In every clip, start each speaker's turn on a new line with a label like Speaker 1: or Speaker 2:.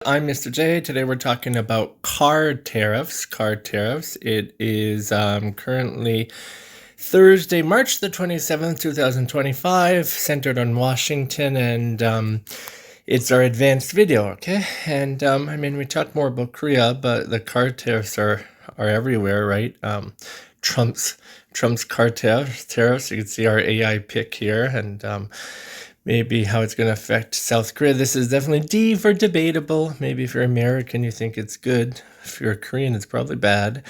Speaker 1: I'm Mr. J. Today we're talking about car tariffs. It is currently Thursday, March the 27th, 2025, centered on Washington, and it's our advanced video, okay? And we talk more about Korea, but the car tariffs are everywhere, right? Trump's car tariffs. You can see our AI pick here, and maybe how it's going to affect South Korea. This is definitely D for debatable. Maybe if you're American, you think it's good. If you're Korean, it's probably bad.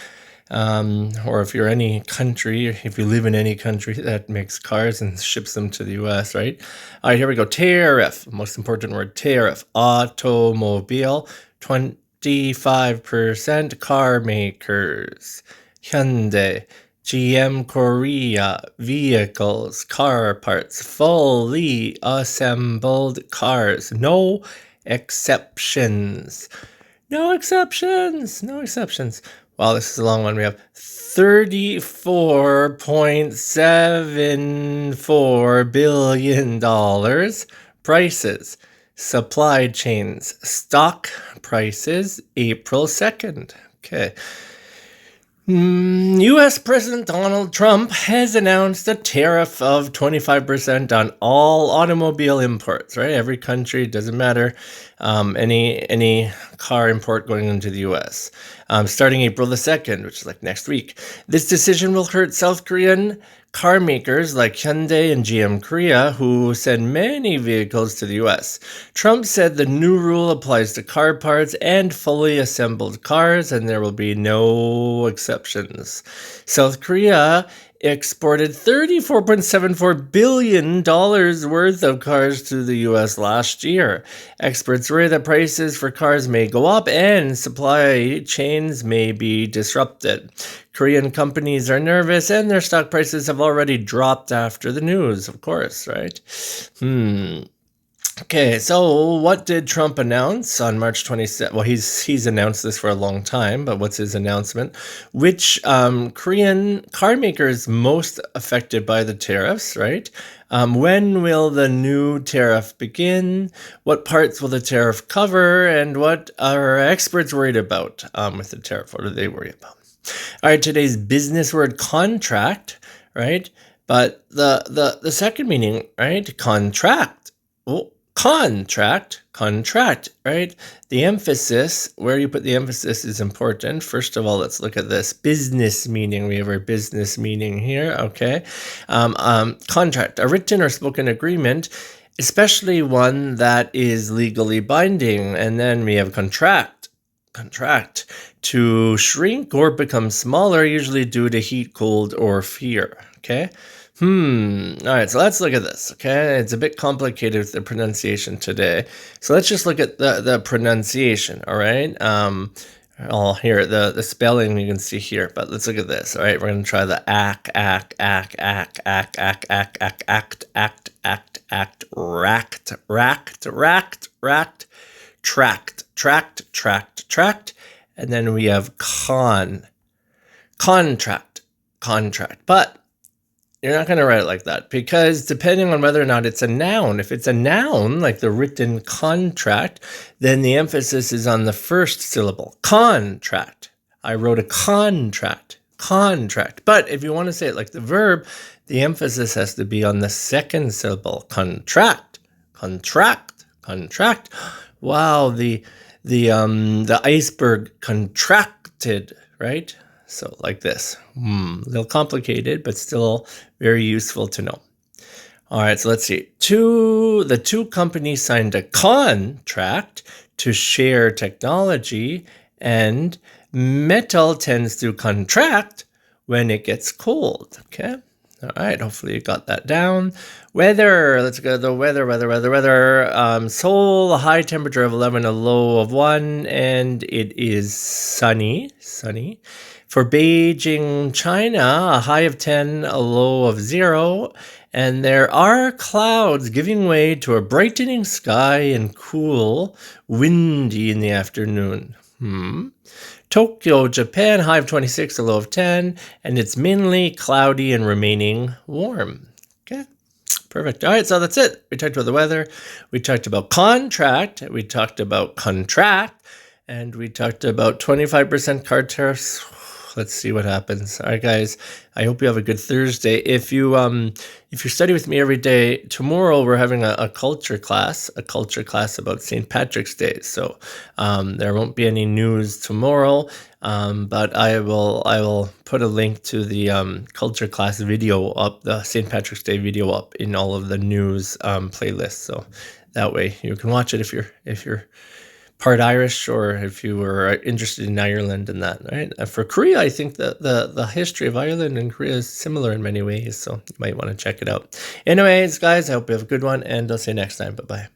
Speaker 1: Or if you're any country, if you live in any country that makes cars and ships them to the US, right? All right, here we go. Tariff. Most important word, tariff. Automobile, 25% car makers. Hyundai. GM Korea, vehicles, car parts, fully assembled cars. No exceptions. No exceptions. No exceptions. Wow, this is a long one. We have $34.74 billion. Prices, supply chains, stock prices, April 2nd. Okay. U.S. President Donald Trump has announced a tariff of 25% on all automobile imports, right? Every country, doesn't matter, any car import going into the U.S., starting April the 2nd, which is like next week. This decision will hurt South Korean car makers like Hyundai and GM Korea, who send many vehicles to the U.S. Trump said the new rule applies to car parts and fully assembled cars, and there will be no exceptions. South Korea exported $34.74 billion worth of cars to the U.S. last year. Experts worry that prices for cars may go up and supply chains may be disrupted. Korean companies are nervous and their stock prices have already dropped after the news, of course, right? Okay, so what did Trump announce on March 27th? Well, he's announced this for a long time, but what's his announcement? Which Korean car makers most affected by the tariffs, right? When will the new tariff begin? What parts will the tariff cover? And what are experts worried about with the tariff? What do they worry about? All right, today's business word, contract, right? But the second meaning, right? Contract. Oh, contract, right? The emphasis, where you put the emphasis is important. First of all, let's look at this business meaning. We have our business meaning here, okay? Contract, a written or spoken agreement, especially one that is legally binding. And then we have contract, to shrink or become smaller, usually due to heat, cold, or fear, okay? All right, so let's look at this, okay? It's a bit complicated with the pronunciation today. So let's just look at the pronunciation, all right? Here, the spelling you can see here, but let's look at this, all right? We're going to try the racked, tracked, and then we have contract. But you're not going to write it like that because depending on whether or not it's a noun, if it's a noun, like the written contract, then the emphasis is on the first syllable. Contract. I wrote a contract. But if you want to say it like the verb, the emphasis has to be on the second syllable. Contract. Wow, the iceberg contracted, right? So like this, a little complicated, but still very useful to know. All right, so let's see. The two companies signed a contract to share technology, and metal tends to contract when it gets cold, okay? All right, hopefully you got that down. Weather, let's go to the weather. Seoul, a high temperature of 11, a low of 1, and it is sunny. For Beijing, China, a high of 10, a low of 0, and there are clouds giving way to a brightening sky and cool, windy in the afternoon. Tokyo, Japan, high of 26, a low of 10, and it's mainly cloudy and remaining warm. Okay, Perfect. All right, so that's it. We talked about the weather. We talked about contract. We talked about contract. And we talked about 25% car tariffs. Let's see what happens. All right, guys. I hope you have a good Thursday. If you study with me every day, tomorrow we're having a culture class about St. Patrick's Day. So there won't be any news tomorrow, but I will put a link to the culture class video up, the St. Patrick's Day video up in all of the news playlists. So that way you can watch it if you're part Irish, or if you were interested in Ireland and that, right? For Korea, I think the history of Ireland and Korea is similar in many ways, so you might want to check it out. Anyways, guys, I hope you have a good one, and I'll see you next time. Bye-bye.